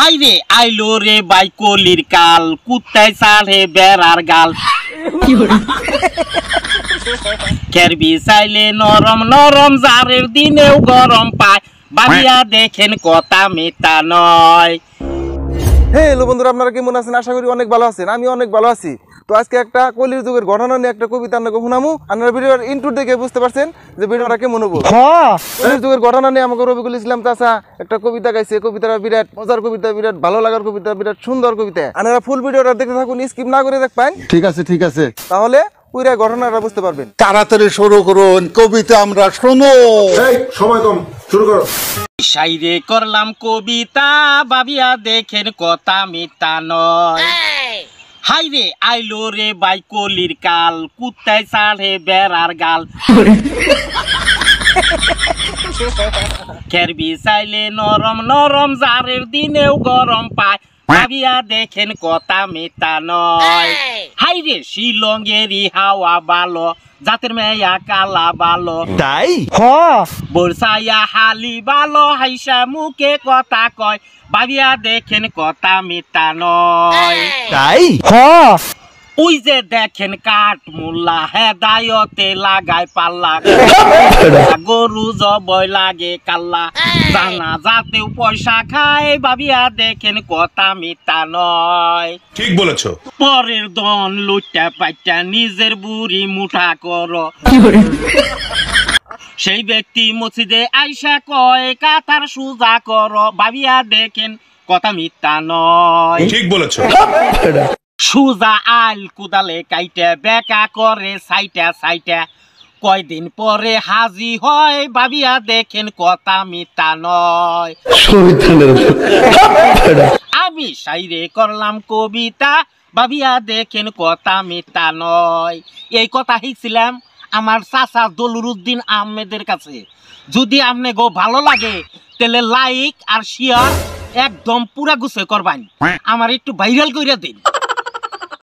High রে আইলো রে বাইকলির কাল কুত্তায় চালে বেড়ার গাল কেরবি চাইলে নরম নরম জারের দিনেও গরম পায় বাবিয়া দেখেন কথা মিথ্যা নয়। হ্যালো বন্ধুরা, আপনারা কেমন আছেন? আশা করি অনেক ভালো আছেন। আমি অনেক ভালো আছি। তো আজকে একটা কলির যুগের ঘটনা নিয়ে একটা কবিতা আপনাকে শোনামু। আপনারা ভিডিওর ইন্ট্রো দেখে বুঝতে পারছেন যে ভিডিওটা কেমন হবো। কলির যুগের ঘটনা নিয়ে আমাকে রবিকুল ইসলাম চাচা একটা কবিতা গাইছে। কবিতাটা বিরাট মজার কবিতা, বিরাট ভালো লাগার কবিতা, বিরাট সুন্দর কবিতা। আপনারা ফুল ভিডিওটা দেখতে থাকুন, স্কিপ না করে দেখবেন। ঠিক আছে ঠিক আছে, তাহলে পুরো ঘটনাটা বুঝতে পারবেন। তাড়াতাড়ি শুরু করুন, কবিতা আমরা শোনো। সময় কম, শুরু করো। সাইরে করলাম কবিতা বাবিয়া দেখেন কথা মিথ্যা নয়। হাই রে আইলো রে বাইকলির কাল কুত্তায় চালে বেড়ার গাল কেরবি চাইলে নরম নরম জারের দিনেও গরম পায় ভাবিয়া দেখেন কথা মিথ্যা নয়। হাই রে শিলংয়েরই হাওয়া ভালো জাতের মেয়া কালা ভালো তাই বর্ষায়া হালি ভালো হাইসা মুখে কথা কয় ভাবিয়া দেখেন কথা মিথ্যা নয়। তাই ওই যে দেখেন কাঠ মোল্লা হেদায়তে লাগায় পাল্লা গরু জবই লাগে কাল্লা জানা যাতেও পয়সা খায় ভাবিয়া দেখেন কথা মিথ্যা নয়। ঠিক বলেছো। পরের দন লুটা পাইটা নিজের বুড়ি মুঠা করো সেই ব্যক্তি মসজিদে আইসা কয় কাতার সুজা করো ভাবিয়া দেখেন কথা মিথ্যা নয়। ঠিক বলেছো। সুজা আইল কুদালে কাইটা বেকা করে সাইটা সাইটা কয়দিন পরে হাজি হয় ভাবিয়া দেখেন কথা মিথ্যা নয়। আমি সাইরে করলাম কবিতা ভাবিয়া দেখেন কথা মিথ্যা নয়। এই কথা শিখছিলাম আমার চাচা দলুরউদ্দিন আহমেদের কাছে। যদি আপনি গো ভালো লাগে তাহলে লাইক আর শেয়ার একদম পুরা গুছে করবেন, আমার একটু ভাইরাল কইরা দিন।